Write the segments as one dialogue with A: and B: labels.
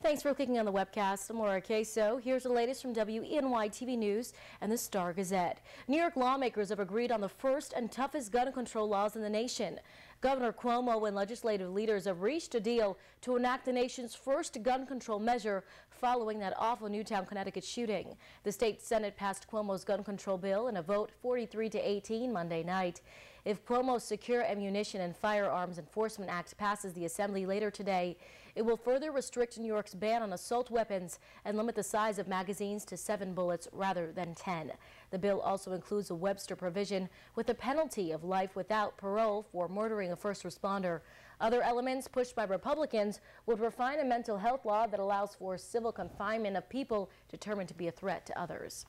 A: Thanks for clicking on the webcast. I'm Laura Queso. Here's the latest from WENY TV News and the Star Gazette. New York lawmakers have agreed on the first and toughest gun control laws in the nation. Governor Cuomo and legislative leaders have reached a deal to enact the nation's first gun control measure following that awful Newtown, Connecticut shooting. The state Senate passed Cuomo's gun control bill in a vote 43-18 Monday night. If Cuomo's Secure Ammunition and Firearms Enforcement Act passes the Assembly later today, it will further restrict New York's ban on assault weapons and limit the size of magazines to 7 bullets rather than 10. The bill also includes a Webster provision with a penalty of life without parole for murdering a first responder. Other elements pushed by Republicans would refine a mental health law that allows for civil confinement of people determined to be a threat to others.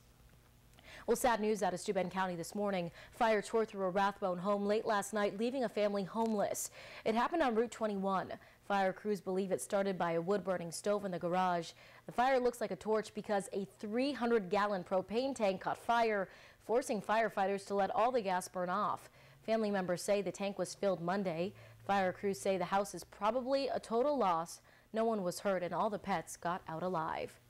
A: Well, sad news out of Steuben County this morning. Fire tore through a Rathbone home late last night, leaving a family homeless. It happened on Route 21. Fire crews believe it started by a wood-burning stove in the garage. The fire looks like a torch because a 300-gallon propane tank caught fire, forcing firefighters to let all the gas burn off. Family members say the tank was filled Monday. Fire crews say the house is probably a total loss. No one was hurt and all the pets got out alive.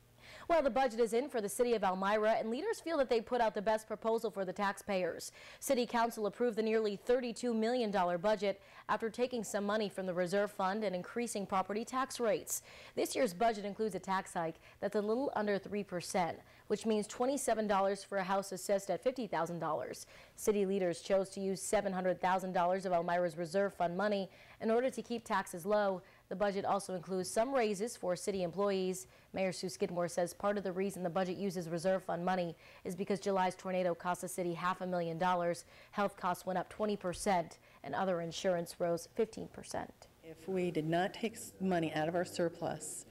A: Well, the budget is in for the city of Elmira, and leaders feel that they put out the best proposal for the taxpayers. City Council approved the nearly $32 million budget after taking some money from the reserve fund and increasing property tax rates. This year's budget includes a tax hike that's a little under 3%, which means $27 for a house assessed at $50,000. City leaders chose to use $700,000 of Elmira's reserve fund money in order to keep taxes low. The budget also includes some raises for city employees. Mayor Sue Skidmore says part of the reason the budget uses reserve fund money is because July's tornado cost the city $500,000. Health costs went up 20% and other insurance rose 15%.
B: If we did not take money out of our surplus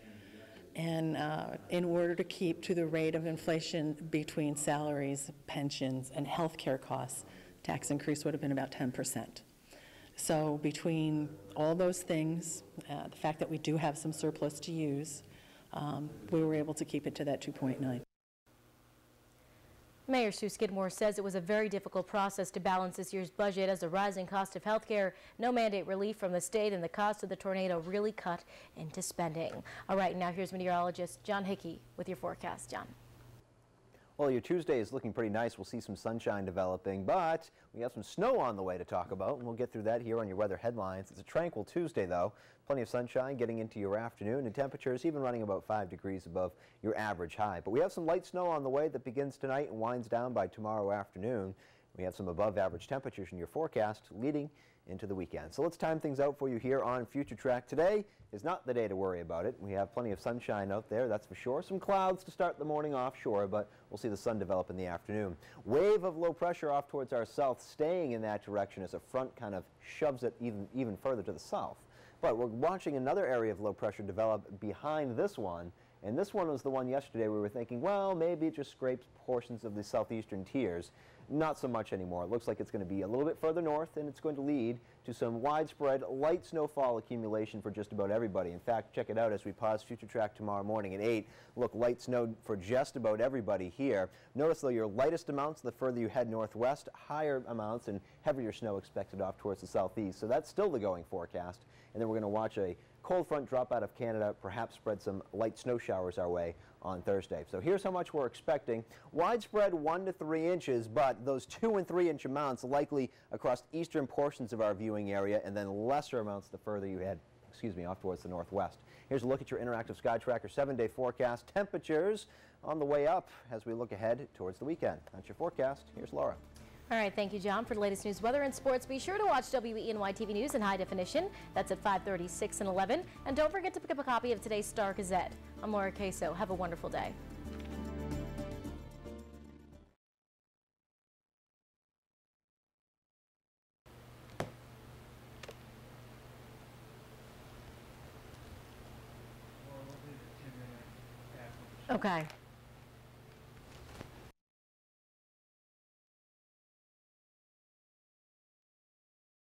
B: and in order to keep to the rate of inflation between salaries, pensions, and health care costs, tax increase would have been about 10%. So between all those things, the fact that we do have some surplus to use, we were able to keep it to that 2.9.
A: Mayor Sue Skidmore says it was a very difficult process to balance this year's budget as the rising cost of health care, no mandate relief from the state, and the cost of the tornado really cut into spending. All right, now here's meteorologist John Hickey with your forecast. John.
C: Well, your Tuesday is looking pretty nice. We'll see some sunshine developing, but we have some snow on the way to talk about, and we'll get through that here on your weather headlines. It's a tranquil Tuesday, though. Plenty of sunshine getting into your afternoon, and temperatures even running about 5 degrees above your average high. But we have some light snow on the way that begins tonight and winds down by tomorrow afternoon. We have some above average temperatures in your forecast leading into the weekend. So let's time things out for you here on Future Track. Today is not the day to worry about it. We have plenty of sunshine out there, that's for sure. Some clouds to start the morning offshore, but we'll see the sun develop in the afternoon. Wave of low pressure off towards our south, staying in that direction as a front kind of shoves it even further to the south. But we're watching another area of low pressure develop behind this one. And this one was the one yesterday we were thinking, well, maybe it just scrapes portions of the southeastern tiers. Not so much anymore. It looks like it's going to be a little bit further north, and it's going to lead to some widespread light snowfall accumulation for just about everybody. In fact, check it out as we pause Future Track tomorrow morning at 8. Look, light snow for just about everybody here. Notice, though, your lightest amounts the further you head northwest, higher amounts and heavier snow expected off towards the southeast. So that's still the going forecast. And then we're going to watch a cold front drop out of Canada, perhaps spread some light snow showers our way on Thursday. So here's how much we're expecting. Widespread 1 to 3 inches, but those 2 and 3 inch amounts likely across eastern portions of our viewing area, and then lesser amounts the further you head, off towards the northwest. Here's a look at your interactive Sky Tracker 7-day forecast. Temperatures on the way up as we look ahead towards the weekend. That's your forecast. Here's Laura.
A: All right, thank you, John. For the latest news, weather, and sports, be sure to watch WENY TV News in high definition. That's at 5:30, 6, and 11. And don't forget to pick up a copy of today's Star Gazette. I'm Laura Queso. Have a wonderful day. Okay.